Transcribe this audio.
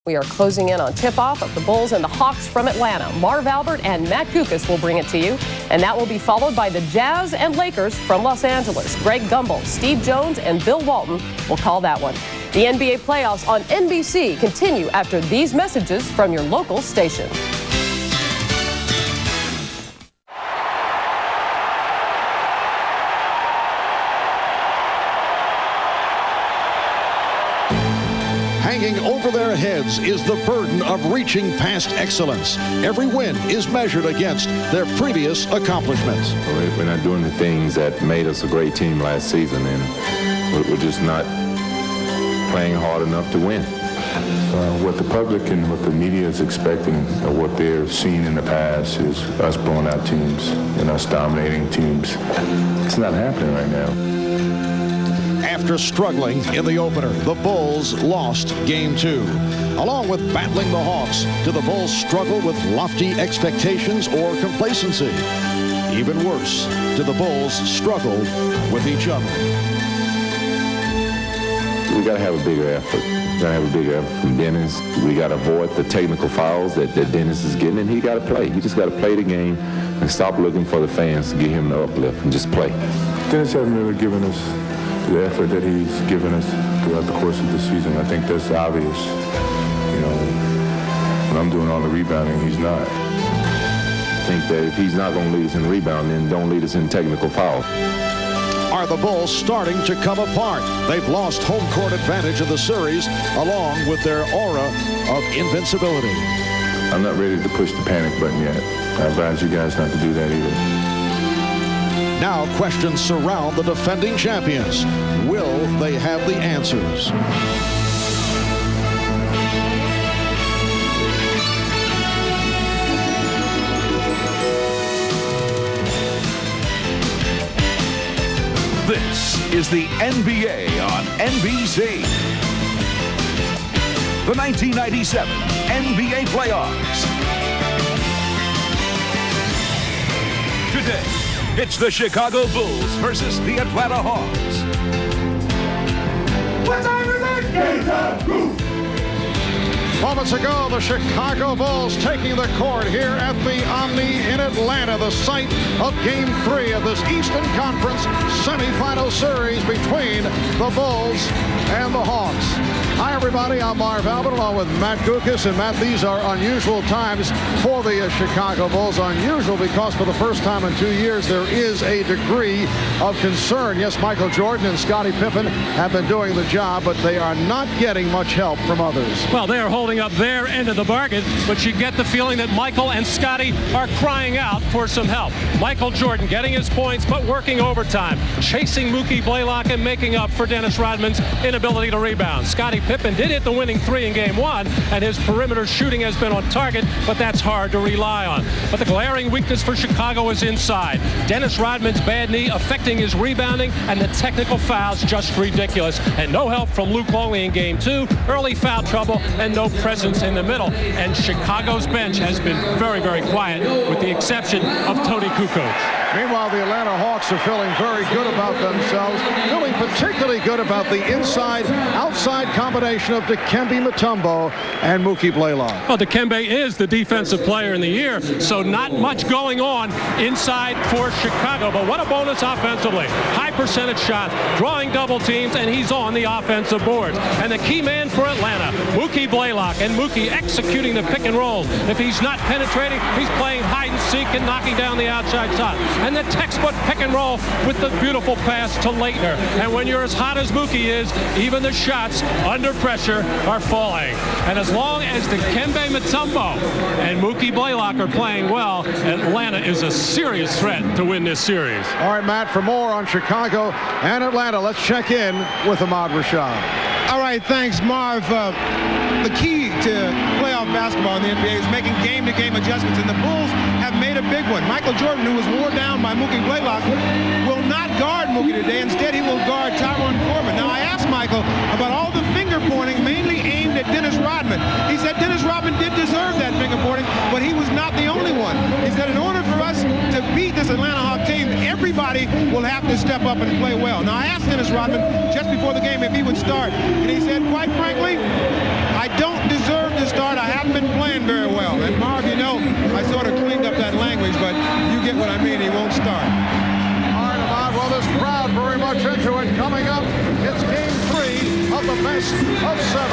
We are closing in on tip-off of the Bulls and the Hawks from Atlanta. Marv Albert and Matt Kukas will bring it to you, and that will be followed by the Jazz and Lakers from Los Angeles. Greg Gumbel, Steve Jones, and Bill Walton will call that one. The NBA playoffs on NBC continue after these messages from your local station. Hanging over their heads is the burden of reaching past excellence. Every win is measured against their previous accomplishments. We're not doing the things that made us a great team last season, and we're just not playing hard enough to win. What the public and what the media is expecting, or what they've seen in the past, is us blowing out teams and us dominating teams. It's not happening right now. After struggling in the opener, the Bulls lost Game 2. Along with battling the Hawks, do the Bulls struggle with lofty expectations or complacency? Even worse, do the Bulls struggle with each other? We got to have a bigger effort. We got to have a bigger effort from Dennis. We got to avoid the technical fouls that Dennis is getting, and he got to play. He just got to play the game and stop looking for the fans to give him the uplift and just play. Dennis hasn't really given us the effort that he's given us throughout the course of the season. I think that's obvious. You know, when I'm doing all the rebounding, he's not. I think that if he's not going to lead us in rebound, then don't lead us in technical foul. Are the Bulls starting to come apart? They've lost home court advantage of the series along with their aura of invincibility. I'm not ready to push the panic button yet. I advise you guys not to do that either. Now questions surround the defending champions. Will they have the answers? This is the NBA on NBC. The 1997 NBA playoffs. Today, it's the Chicago Bulls versus the Atlanta Hawks. What time is it? Game time. Go. Moments ago, the Chicago Bulls taking the court here at the Omni in Atlanta, the site of Game 3 of this Eastern Conference semifinal series between the Bulls and the Hawks. Hi, everybody. I'm Marv Albert along with Matt Kukas. And, Matt, these are unusual times for the Chicago Bulls. Unusual because for the first time in 2 years, there is a degree of concern. Yes, Michael Jordan and Scottie Pippen have been doing the job, but they are not getting much help from others. Well, they are holding up their end of the bargain, but you get the feeling that Michael and Scottie are crying out for some help. Michael Jordan getting his points, but working overtime, chasing Mookie Blaylock and making up for Dennis Rodman's inability to rebound. Scottie Pippen did hit the winning 3 in Game 1, and his perimeter shooting has been on target, but that's hard to rely on. But the glaring weakness for Chicago is inside. Dennis Rodman's bad knee affecting his rebounding, and the technical fouls just ridiculous. And no help from Luke Longley in Game 2, early foul trouble, and no presence in the middle. And Chicago's bench has been very, very quiet, with the exception of Tony Kukoc. Meanwhile, the Atlanta Hawks are feeling very good about themselves, feeling particularly good about the inside-outside combination of Dikembe Mutombo and Mookie Blaylock. Well, Dikembe is the defensive player in the year, so not much going on inside for Chicago. But what a bonus offensively. High percentage shot, drawing double teams, and he's on the offensive boards. And the key man for Atlanta, Mookie Blaylock, and Mookie executing the pick and roll. If he's not penetrating, he's playing hide and seek and knocking down the outside shot. And the textbook pick and roll with the beautiful pass to Leitner. And when you're as hot as Mookie is, even the shots under pressure are falling. And as long as Dikembe Mutombo and Mookie Blaylock are playing well, Atlanta is a serious threat to win this series. All right, Matt, for more on Chicago and Atlanta, let's check in with Ahmad Rashad. All right, thanks, Marv. The key to playoff basketball in the NBA is making game-to-game adjustments, and the Bulls have made a big one. Michael Jordan, who was worn down by Mookie Blaylock, will not guard Mookie today. Instead, he will guard Tyrone Corbin. Now, I asked Michael about all the finger-pointing mainly aimed at Dennis Rodman. He said Dennis Rodman did deserve that finger-pointing, but he was not the only one. He said in order for us to beat this Atlanta Hawks team, everybody will have to step up and play well. Now, I asked Dennis Rodman just before the game if he would start, and he said, quite frankly, I don't deserve to haven't been playing very well. And Marv, you know, I sort of cleaned up that language, but you get what I mean. He won't start. All right, Ahmad, well, this crowd very much into it. Coming up, it's game 3 of the best of 7.